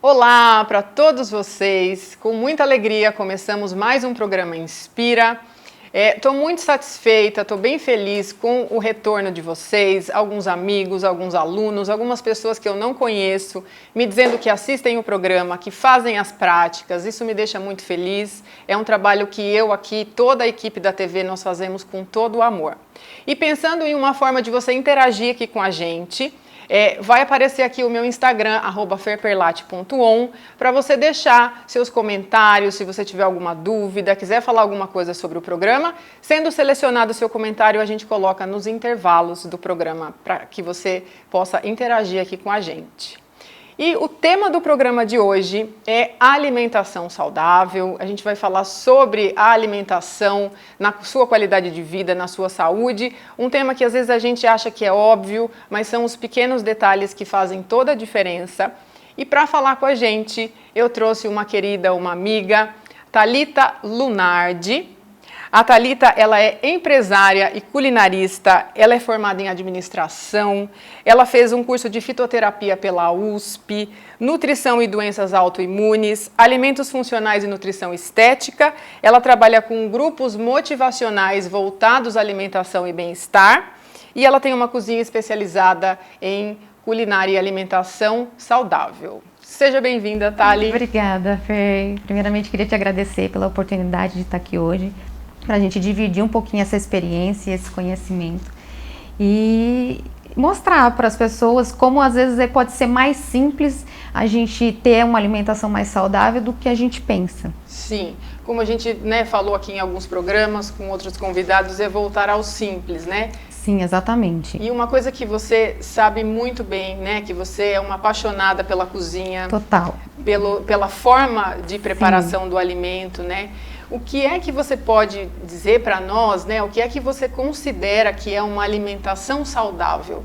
Olá para todos vocês, com muita alegria começamos mais um programa Inspira. Estou muito satisfeita, estou bem feliz com o retorno de vocês, alguns amigos, alguns alunos, algumas pessoas que eu não conheço, me dizendo que assistem o programa, que fazem as práticas, isso me deixa muito feliz. É um trabalho que eu aqui, toda a equipe da TV, nós fazemos com todo o amor. E pensando em uma forma de você interagir aqui com a gente, vai aparecer aqui o meu Instagram, @ferperlate.on, para você deixar seus comentários, se você tiver alguma dúvida, quiser falar alguma coisa sobre o programa. Sendo selecionado o seu comentário, a gente coloca nos intervalos do programa para que você possa interagir aqui com a gente. E o tema do programa de hoje é alimentação saudável. A gente vai falar sobre a alimentação na sua qualidade de vida, na sua saúde. Um tema que às vezes a gente acha que é óbvio, mas são os pequenos detalhes que fazem toda a diferença. E para falar com a gente, eu trouxe uma querida, uma amiga, Thalita Lunardi. A Thalita, ela é empresária e culinarista, ela é formada em administração, ela fez um curso de fitoterapia pela USP, nutrição e doenças autoimunes, alimentos funcionais e nutrição estética. Ela trabalha com grupos motivacionais voltados à alimentação e bem-estar e ela tem uma cozinha especializada em culinária e alimentação saudável. Seja bem-vinda, Thali. Obrigada, Fer. Primeiramente, queria te agradecer pela oportunidade de estar aqui hoje, para a gente dividir um pouquinho essa experiência, esse conhecimento e mostrar para as pessoas como às vezes pode ser mais simples a gente ter uma alimentação mais saudável do que a gente pensa. Sim, como a gente falou aqui em alguns programas com outros convidados, é voltar ao simples, né? Sim, exatamente. E uma coisa que você sabe muito bem, né? Que você é uma apaixonada pela cozinha. Total. Pela forma de preparação do alimento, né? O que é que você pode dizer para nós, né? O que é que você considera que é uma alimentação saudável?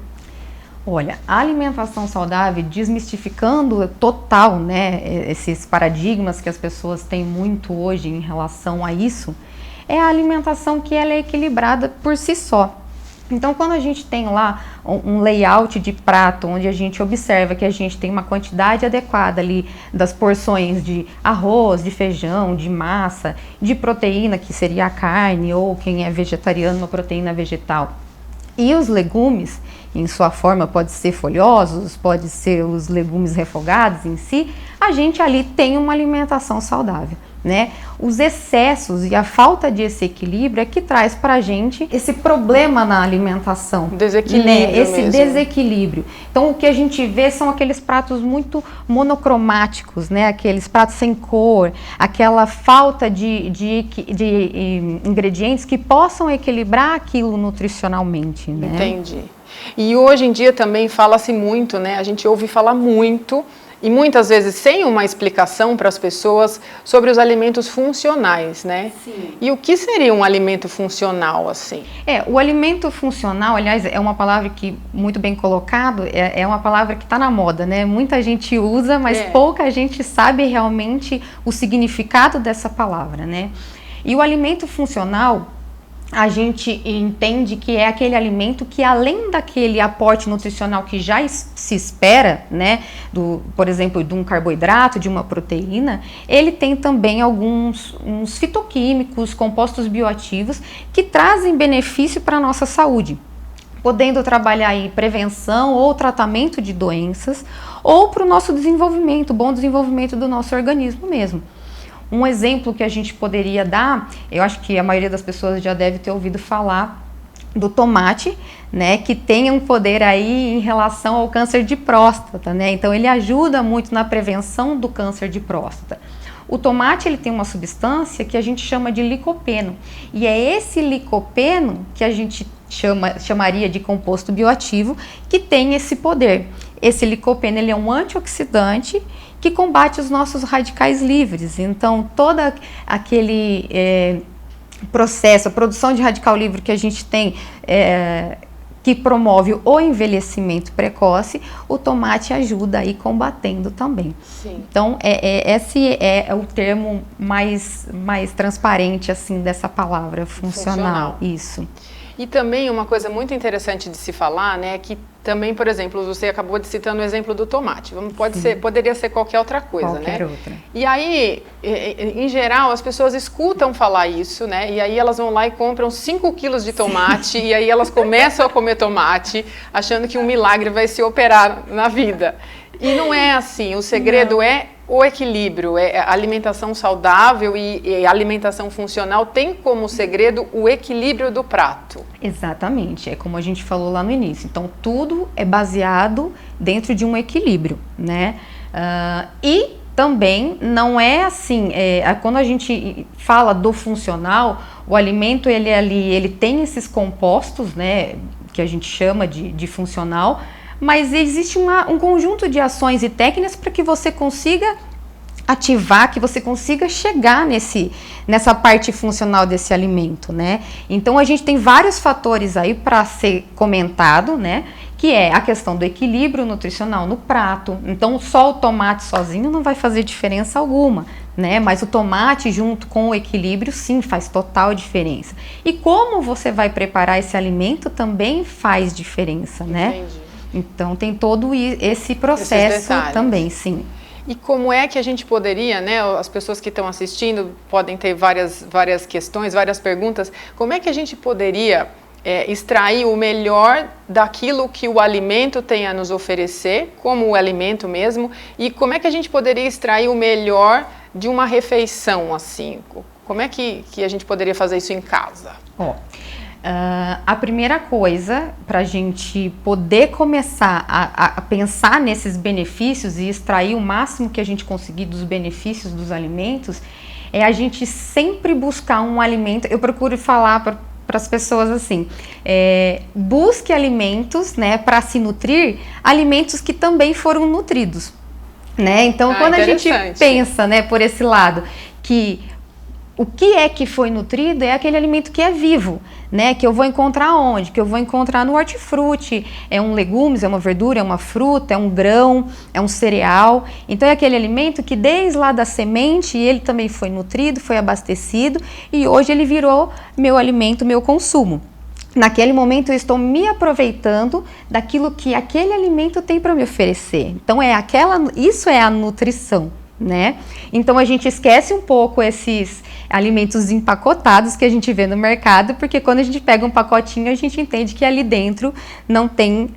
Olha, a alimentação saudável, desmistificando total, né, esses paradigmas que as pessoas têm muito hoje em relação a isso, é a alimentação que ela é equilibrada por si só. Então, quando a gente tem lá um layout de prato, onde a gente observa que a gente tem uma quantidade adequada ali das porções de arroz, de feijão, de massa, de proteína, que seria a carne, ou quem é vegetariano, uma proteína vegetal, e os legumes, em sua forma, pode ser folhosos, pode ser os legumes refogados em si, a gente ali tem uma alimentação saudável, né? Os excessos e a falta de esse equilíbrio é que traz pra gente esse problema na alimentação. Desequilíbrio, né? Esse mesmo. Desequilíbrio. Então, o que a gente vê são aqueles pratos muito monocromáticos, né? Aqueles pratos sem cor, aquela falta de ingredientes que possam equilibrar aquilo nutricionalmente, né? Entendi. E hoje em dia também fala-se muito, né? A gente ouve falar muito e muitas vezes sem uma explicação para as pessoas sobre os alimentos funcionais, né? Sim. E o que seria um alimento funcional, assim? O alimento funcional, aliás, é uma palavra que, muito bem colocado, é uma palavra que está na moda, né? Muita gente usa, mas pouca gente sabe realmente o significado dessa palavra, né? E o alimento funcional, a gente entende que é aquele alimento que, além daquele aporte nutricional que já se espera, né, por exemplo, de um carboidrato, de uma proteína, ele tem também uns fitoquímicos, compostos bioativos que trazem benefício para a nossa saúde, podendo trabalhar em prevenção ou tratamento de doenças, ou para o nosso desenvolvimento, bom desenvolvimento do nosso organismo mesmo. Um exemplo que a gente poderia dar, eu acho que a maioria das pessoas já deve ter ouvido falar do tomate, né, que tem um poder aí em relação ao câncer de próstata, né? Então ele ajuda muito na prevenção do câncer de próstata. O tomate, ele tem uma substância que a gente chama de licopeno, e é esse licopeno que a gente chamaria de composto bioativo que tem esse poder. Esse licopeno, ele é um antioxidante que combate os nossos radicais livres. Então, todo aquele processo, a produção de radical livre que a gente tem, que promove o envelhecimento precoce, o tomate ajuda aí combatendo também. Sim. Então, esse é o termo mais transparente, assim, dessa palavra, funcional. Isso. E também uma coisa muito interessante de se falar, né, que também, por exemplo, você acabou de citando o exemplo do tomate. Poderia ser qualquer outra coisa, qualquer outra. E aí, em geral, as pessoas escutam falar isso, né? E aí elas vão lá e compram 5 quilos de tomate, e aí elas começam a comer tomate, achando que um milagre vai se operar na vida. E não é assim, o segredo é o equilíbrio, é a alimentação saudável e a alimentação funcional tem como segredo o equilíbrio do prato. Exatamente, é como a gente falou lá no início. Então, tudo é baseado dentro de um equilíbrio, né? E também não é assim, quando a gente fala do funcional, o alimento ele tem esses compostos, né, que a gente chama de funcional, mas existe um conjunto de ações e técnicas para que você consiga ativar, que você consiga chegar nessa parte funcional desse alimento, né? Então a gente tem vários fatores aí para ser comentado, né? Que é a questão do equilíbrio nutricional no prato. Então só o tomate sozinho não vai fazer diferença alguma, né? Mas o tomate junto com o equilíbrio sim faz total diferença. E como você vai preparar esse alimento também faz diferença, né? Entendi. Então tem todo esse processo também, sim. E como é que a gente poderia, né, as pessoas que estão assistindo podem ter várias questões, várias perguntas, como é que a gente poderia extrair o melhor daquilo que o alimento tem a nos oferecer, como o alimento mesmo, e como é que a gente poderia extrair o melhor de uma refeição, assim? Como é que a gente poderia fazer isso em casa? A primeira coisa para a gente poder começar a pensar nesses benefícios e extrair o máximo que a gente conseguir dos benefícios dos alimentos é a gente sempre buscar um alimento. Eu procuro falar para as pessoas assim, busque alimentos, né, para se nutrir, alimentos que também foram nutridos, né? Então quando a gente pensa, né, por esse lado, que o que é que foi nutrido é aquele alimento que é vivo, né? Que eu vou encontrar onde? Que eu vou encontrar no hortifruti. É um legumes, é uma verdura, é uma fruta, é um grão, é um cereal. Então é aquele alimento que desde lá da semente ele também foi nutrido, foi abastecido e hoje ele virou meu alimento, meu consumo. Naquele momento eu estou me aproveitando daquilo que aquele alimento tem para me oferecer. Então isso é a nutrição, né? Então a gente esquece um pouco esses alimentos empacotados que a gente vê no mercado, porque quando a gente pega um pacotinho a gente entende que ali dentro não tem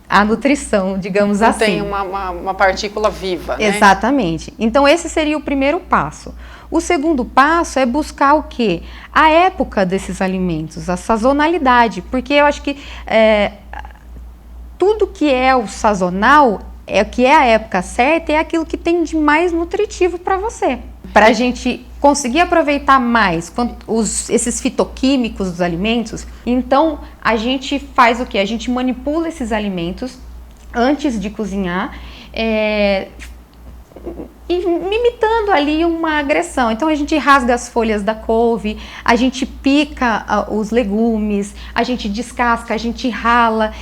a nutrição, digamos assim. Não tem uma partícula viva, né? Exatamente. Então esse seria o primeiro passo. O segundo passo é buscar o quê? A época desses alimentos, a sazonalidade, porque eu acho que tudo que é o sazonal que é a época certa, é aquilo que tem de mais nutritivo para você. Para a gente conseguir aproveitar mais esses fitoquímicos dos alimentos, então a gente faz o quê? A gente manipula esses alimentos antes de cozinhar, imitando ali uma agressão. Então a gente rasga as folhas da couve, a gente pica os legumes, a gente descasca, a gente rala,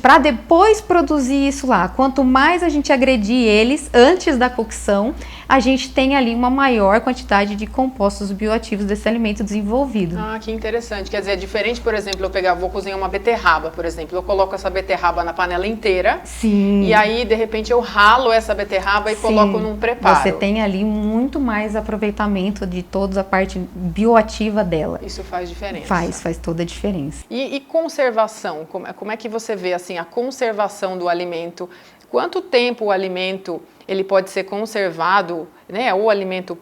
para depois produzir isso lá. Quanto mais a gente agredir eles antes da cocção, a gente tem ali uma maior quantidade de compostos bioativos desse alimento desenvolvido. Ah, que interessante. Quer dizer, é diferente, por exemplo, vou cozinhar uma beterraba, por exemplo, eu coloco essa beterraba na panela inteira. Sim. E aí, de repente, eu ralo essa beterraba e coloco num preparo. Você tem ali muito mais aproveitamento de toda a parte bioativa dela. Isso faz diferença. Faz toda a diferença. E conservação? Como é que você vê assim, a conservação do alimento? Quanto tempo o alimento ele pode ser conservado, né, ou o alimento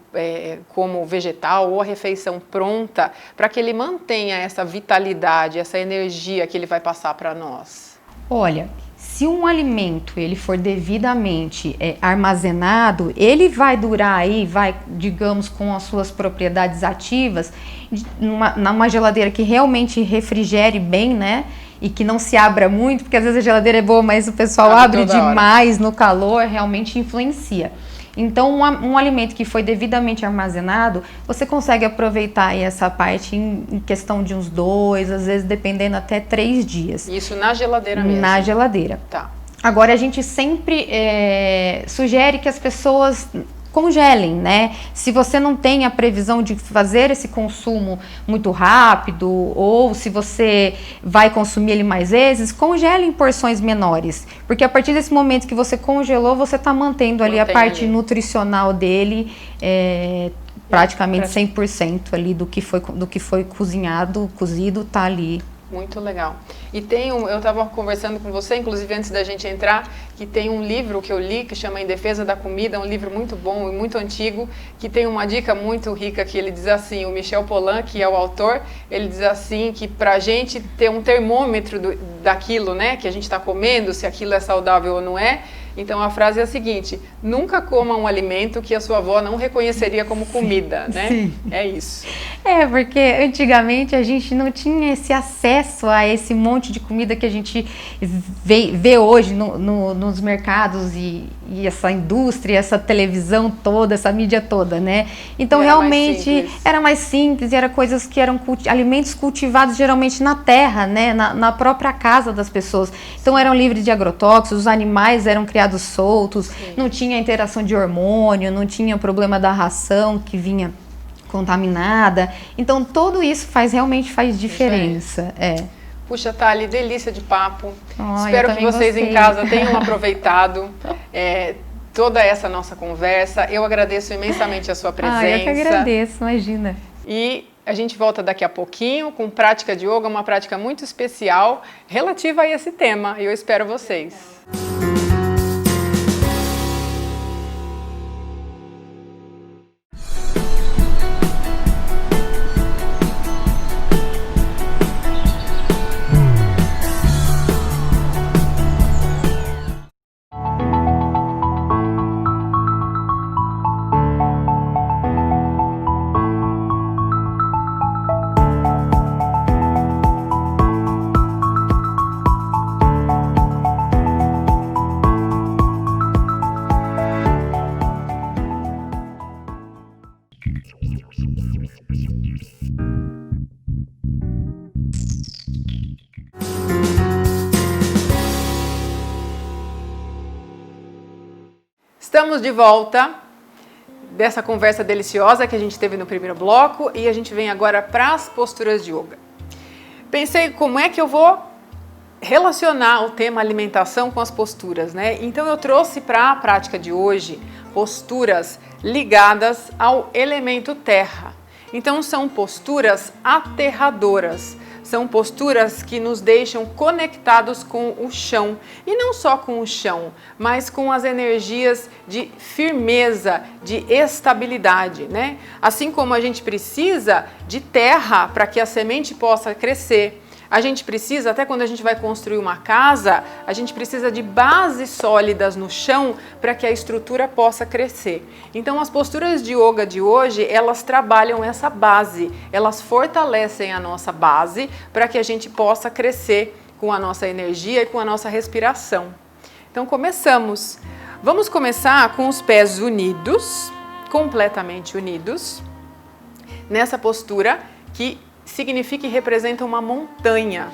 como vegetal, ou a refeição pronta, para que ele mantenha essa vitalidade, essa energia que ele vai passar para nós? Olha, se um alimento ele for devidamente armazenado, ele vai durar aí, digamos, com as suas propriedades ativas, numa geladeira que realmente refrigere bem, né? E que não se abra muito, porque às vezes a geladeira é boa, mas o pessoal abre demais no calor, realmente influencia. Então, um alimento que foi devidamente armazenado, você consegue aproveitar aí essa parte em questão de uns 2, às vezes dependendo até 3 dias. Isso na geladeira mesmo? Na geladeira. Tá. Agora, a gente sempre sugere que as pessoas congelem, né? Se você não tem a previsão de fazer esse consumo muito rápido, ou se você vai consumir ele mais vezes, congele em porções menores. Porque a partir desse momento que você congelou, você está mantendo ali a parte nutricional dele, praticamente 100% ali do que foi cozinhado, cozido, tá ali. Muito legal. E eu estava conversando com você, inclusive antes da gente entrar, que tem um livro que eu li que chama Em Defesa da Comida, um livro muito bom e muito antigo, que tem uma dica muito rica que ele diz assim, o Michel Pollan, que é o autor, ele diz assim que pra gente ter um termômetro daquilo, né, que a gente está comendo, se aquilo é saudável ou não é. Então a frase é a seguinte: nunca coma um alimento que a sua avó não reconheceria como comida, né? Sim. É isso. Porque antigamente a gente não tinha esse acesso a esse monte de comida que a gente vê hoje nos mercados e essa indústria, essa televisão toda, essa mídia toda, né? Então realmente era mais simples, era coisas que eram alimentos cultivados geralmente na terra, né? Na própria casa das pessoas. Então eram livres de agrotóxicos, os animais eram criados soltos, não tinha interação de hormônio, não tinha problema da ração que vinha contaminada. Então tudo isso realmente faz diferença. Puxa, Thali, delícia de papo. Espero que vocês em casa tenham aproveitado toda essa nossa conversa. Eu agradeço imensamente a sua presença. Eu que agradeço, imagina. E a gente volta daqui a pouquinho com prática de yoga, uma prática muito especial relativa a esse tema. E eu espero vocês. Estamos de volta dessa conversa deliciosa que a gente teve no primeiro bloco e a gente vem agora para as posturas de yoga. Pensei como é que eu vou relacionar o tema alimentação com as posturas, né? Então eu trouxe para a prática de hoje posturas ligadas ao elemento terra. Então são posturas aterradoras. São posturas que nos deixam conectados com o chão. E não só com o chão, mas com as energias de firmeza, de estabilidade, né? Assim como a gente precisa de terra para que a semente possa crescer. A gente precisa, até quando a gente vai construir uma casa, a gente precisa de bases sólidas no chão para que a estrutura possa crescer. Então as posturas de yoga de hoje, elas trabalham essa base, elas fortalecem a nossa base para que a gente possa crescer com a nossa energia e com a nossa respiração. Então começamos. Vamos começar com os pés unidos, completamente unidos, nessa postura que significa e representa uma montanha.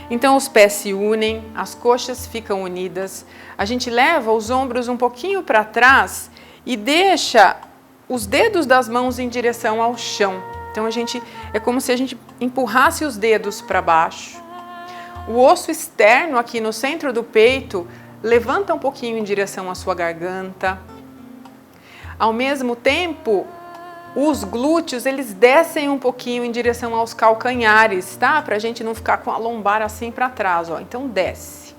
Então os pés se unem, as coxas ficam unidas, a gente leva os ombros um pouquinho para trás e deixa os dedos das mãos em direção ao chão. Então é como se a gente empurrasse os dedos para baixo. O osso externo aqui no centro do peito levanta um pouquinho em direção à sua garganta. Ao mesmo tempo, os glúteos, eles descem um pouquinho em direção aos calcanhares, tá? Pra gente não ficar com a lombar assim para trás, ó. Então desce.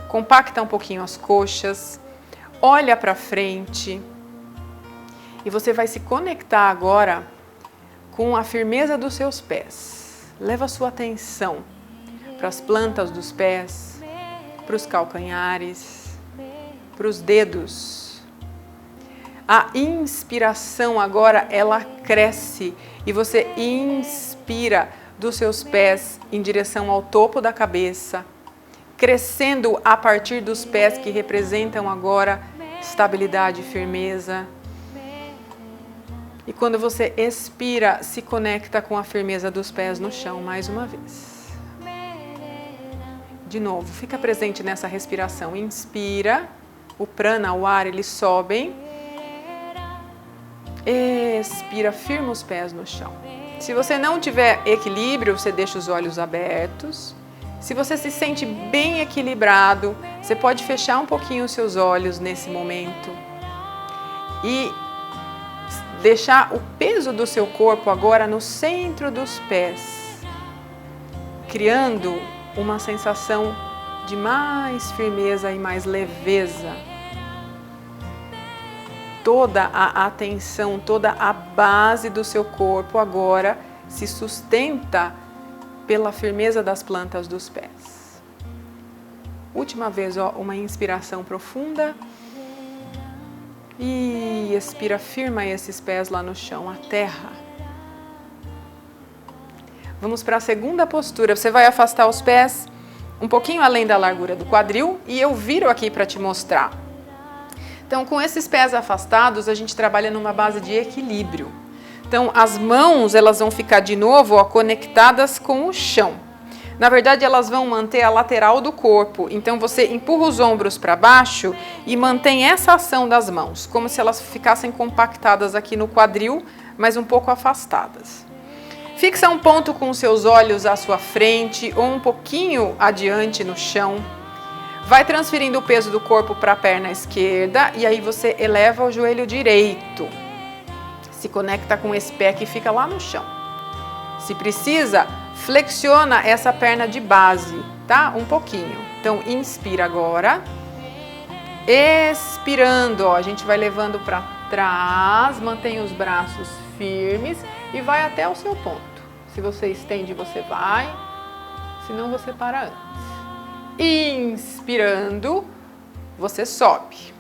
Compacta um pouquinho as coxas. Olha para frente. E você vai se conectar agora com a firmeza dos seus pés. Leva a sua atenção para as plantas dos pés, para os calcanhares, para os dedos. A inspiração agora, ela cresce e você inspira dos seus pés em direção ao topo da cabeça, crescendo a partir dos pés que representam agora estabilidade e firmeza. E quando você expira, se conecta com a firmeza dos pés no chão mais uma vez. De novo, fica presente nessa respiração. Inspira, o prana, o ar, eles sobem. Expira, firma os pés no chão. Se você não tiver equilíbrio, você deixa os olhos abertos. Se você se sente bem equilibrado, você pode fechar um pouquinho os seus olhos nesse momento e deixar o peso do seu corpo agora no centro dos pés, criando uma sensação de mais firmeza e mais leveza. Toda a atenção, toda a base do seu corpo agora se sustenta pela firmeza das plantas dos pés. Última vez, ó, uma inspiração profunda. E expira, firma esses pés lá no chão, a terra. Vamos para a segunda postura. Você vai afastar os pés um pouquinho além da largura do quadril e eu viro aqui para te mostrar. Então, com esses pés afastados, a gente trabalha numa base de equilíbrio. Então, as mãos, elas vão ficar de novo, ó, conectadas com o chão. Na verdade, elas vão manter a lateral do corpo. Então, você empurra os ombros para baixo e mantém essa ação das mãos, como se elas ficassem compactadas aqui no quadril, mas um pouco afastadas. Fixa um ponto com os seus olhos à sua frente ou um pouquinho adiante no chão. Vai transferindo o peso do corpo para a perna esquerda e aí você eleva o joelho direito. Se conecta com esse pé que fica lá no chão. Se precisa, flexiona essa perna de base, tá? Um pouquinho. Então, inspira agora. Expirando, ó, a gente vai levando para trás, mantém os braços firmes e vai até o seu ponto. Se você estende, você vai. Se não, você para antes. Inspirando, você sobe.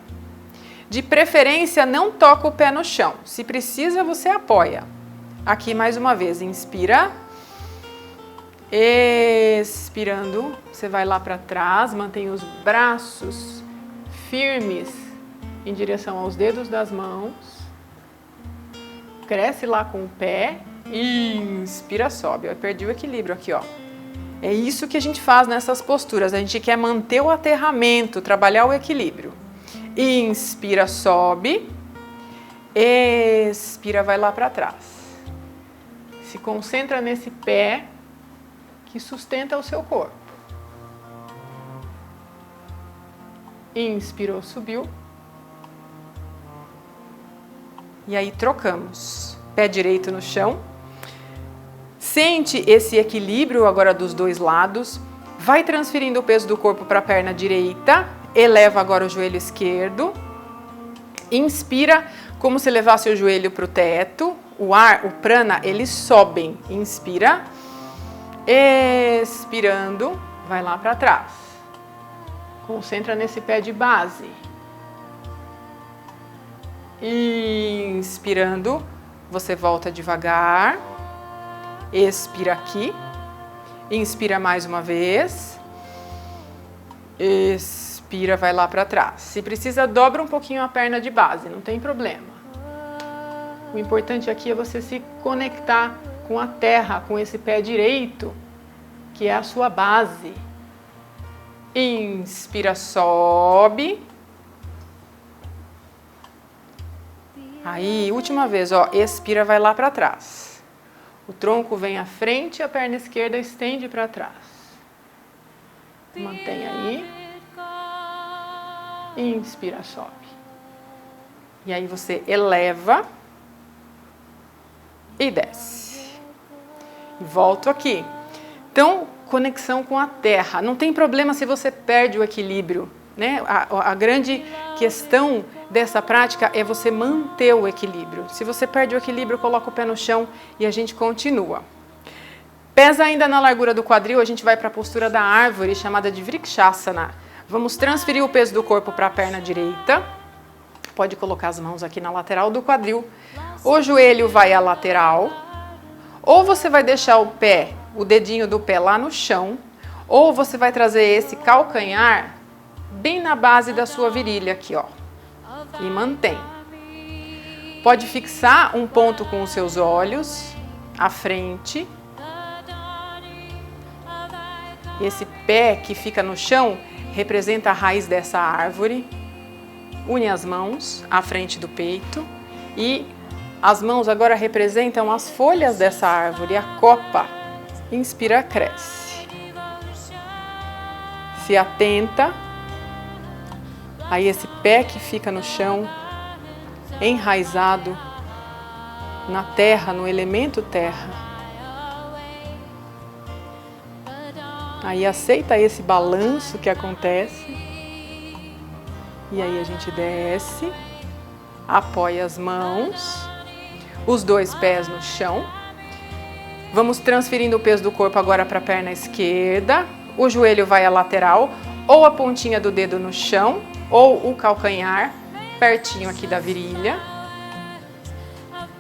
De preferência, não toca o pé no chão. Se precisa, você apoia. Aqui mais uma vez, inspira. Expirando, você vai lá para trás, mantém os braços firmes em direção aos dedos das mãos. Cresce lá com o pé. Inspira, sobe. Eu perdi o equilíbrio aqui, ó. É isso que a gente faz nessas posturas. A gente quer manter o aterramento, trabalhar o equilíbrio. Inspira, sobe. Expira, vai lá para trás. Se concentra nesse pé que sustenta o seu corpo. Inspirou, subiu. E aí trocamos. Pé direito no chão. Sente esse equilíbrio agora dos dois lados. Vai transferindo o peso do corpo para a perna direita. Eleva agora o joelho esquerdo. Inspira como se levasse o joelho para o teto. O ar, o prana, eles sobem. Inspira. Expirando, vai lá para trás. Concentra nesse pé de base. Inspirando, você volta devagar. Expira aqui. Inspira mais uma vez. Expira, vai lá para trás. Se precisa, dobra um pouquinho a perna de base, não tem problema. O importante aqui é você se conectar com a terra, com esse pé direito, que é a sua base. Inspira, sobe. Aí, última vez, ó, expira, vai lá para trás. O tronco vem à frente, a perna esquerda estende para trás. Mantém aí. Inspira, sobe. E aí você eleva e desce. E volto aqui. Então, conexão com a terra. Não tem problema se você perde o equilíbrio, né? A grande questão dessa prática é você manter o equilíbrio. Se você perde o equilíbrio, coloca o pé no chão e a gente continua. Pés ainda na largura do quadril, a gente vai para a postura da árvore, chamada de Vrikshasana. Vamos transferir o peso do corpo para a perna direita. Pode colocar as mãos aqui na lateral do quadril. O joelho vai à lateral. Ou você vai deixar o pé, o dedinho do pé lá no chão, ou você vai trazer esse calcanhar bem na base da sua virilha aqui, ó. E mantém. Pode fixar um ponto com os seus olhos à frente. Esse pé que fica no chão representa a raiz dessa árvore. Une as mãos à frente do peito e As mãos agora representam as folhas dessa árvore, a copa. Inspira, cresce. Se atenta. Aí esse pé que fica no chão, enraizado na terra, no elemento terra. Aí aceita esse balanço que acontece. E aí a gente desce, apoia as mãos, os dois pés no chão. Vamos transferindo o peso do corpo agora para a perna esquerda. O joelho vai à lateral, ou a pontinha do dedo no chão, ou o calcanhar pertinho aqui da virilha.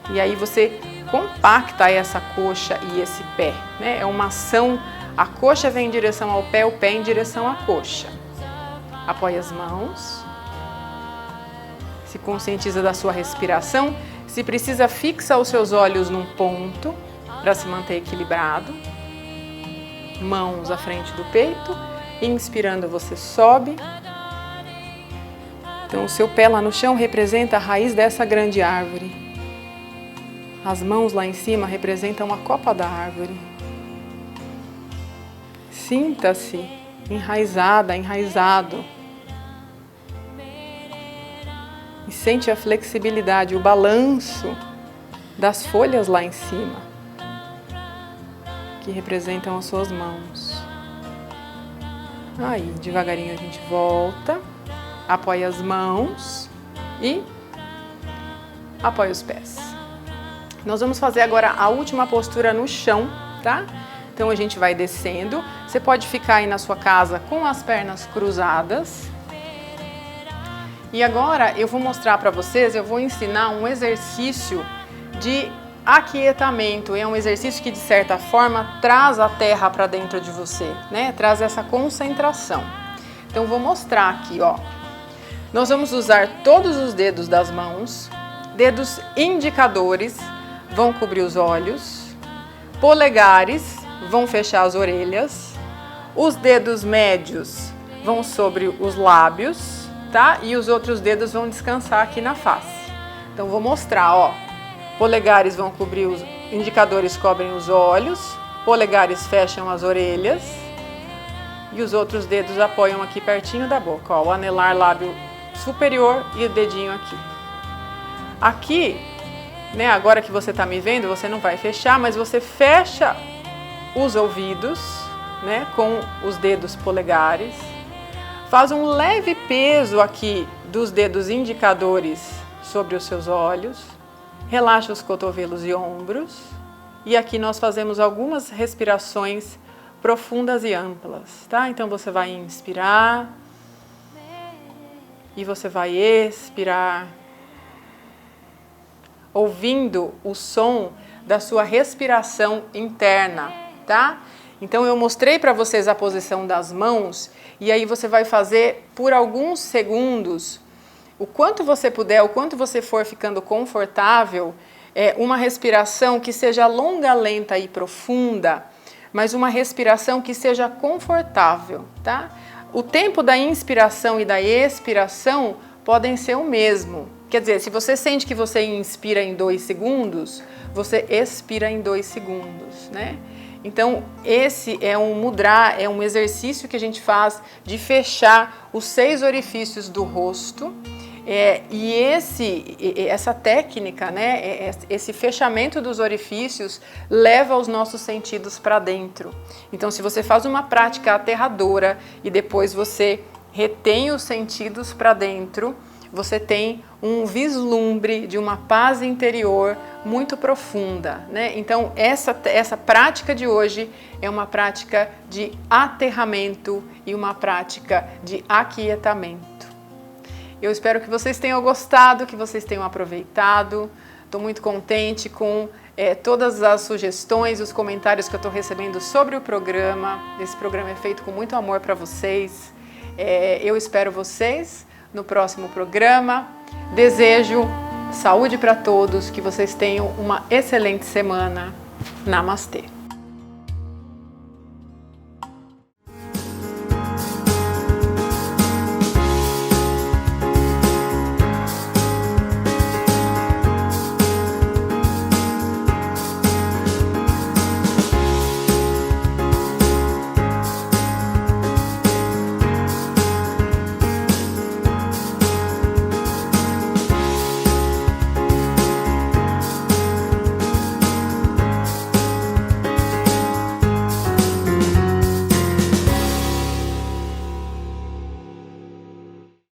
E aí você compacta essa coxa e esse pé, né? É uma ação, a coxa vem em direção ao pé, o pé em direção à coxa. Apoia as mãos. Se conscientiza da sua respiração. Se precisa, fixa os seus olhos num ponto para se manter equilibrado. Mãos à frente do peito. Inspirando, você sobe. Então, o seu pé lá no chão representa a raiz dessa grande árvore. As mãos lá em cima representam a copa da árvore. Sinta-se enraizada, enraizado. E sente a flexibilidade, o balanço das folhas lá em cima, que representam as suas mãos. Aí, devagarinho a gente volta, apoia as mãos e apoia os pés. Nós vamos fazer agora a última postura no chão, tá? Então a gente vai descendo. Você pode ficar aí na sua casa com as pernas cruzadas. E agora eu vou mostrar para vocês, eu vou ensinar um exercício de aquietamento. É um exercício que, de certa forma, traz a terra para dentro de você, né? Traz essa concentração. Então vou mostrar aqui, ó. Nós vamos usar todos os dedos das mãos, dedos indicadores vão cobrir os olhos, polegares vão fechar as orelhas, os dedos médios vão sobre os lábios, tá? E os outros dedos vão descansar aqui na face. Então vou mostrar, ó. Polegares vão cobrir os indicadores, cobrem os olhos, polegares fecham as orelhas e os outros dedos apoiam aqui pertinho da boca, ó, o anelar lábio superior e o dedinho aqui. Aqui, né, agora que você tá me vendo, você não vai fechar, mas você fecha os ouvidos, né, com os dedos polegares. Faz um leve peso aqui dos dedos indicadores sobre os seus olhos. Relaxa os cotovelos e ombros. E aqui nós fazemos algumas respirações profundas e amplas, tá? Então você vai inspirar e você vai expirar, ouvindo o som da sua respiração interna, tá? Então eu mostrei para vocês a posição das mãos e aí você vai fazer por alguns segundos, o quanto você puder, o quanto você for ficando confortável, uma respiração que seja longa, lenta e profunda, mas uma respiração que seja confortável, tá? O tempo da inspiração e da expiração podem ser o mesmo. Quer dizer, se você sente que você inspira em 2 segundos, você expira em 2 segundos, né? Então, esse é um mudra, é um exercício que a gente faz de fechar os 6 orifícios do rosto. E essa técnica, né, esse fechamento dos orifícios leva os nossos sentidos para dentro. Então, se você faz uma prática aterradora e depois você retém os sentidos para dentro, você tem um vislumbre de uma paz interior muito profunda, né? Então, essa prática de hoje é uma prática de aterramento e uma prática de aquietamento. Eu espero que vocês tenham gostado, que vocês tenham aproveitado. Estou muito contente com todas as sugestões, os comentários que eu estou recebendo sobre o programa. Esse programa é feito com muito amor para vocês. Eu espero vocês no próximo programa. Desejo saúde para todos, que vocês tenham uma excelente semana. Namastê!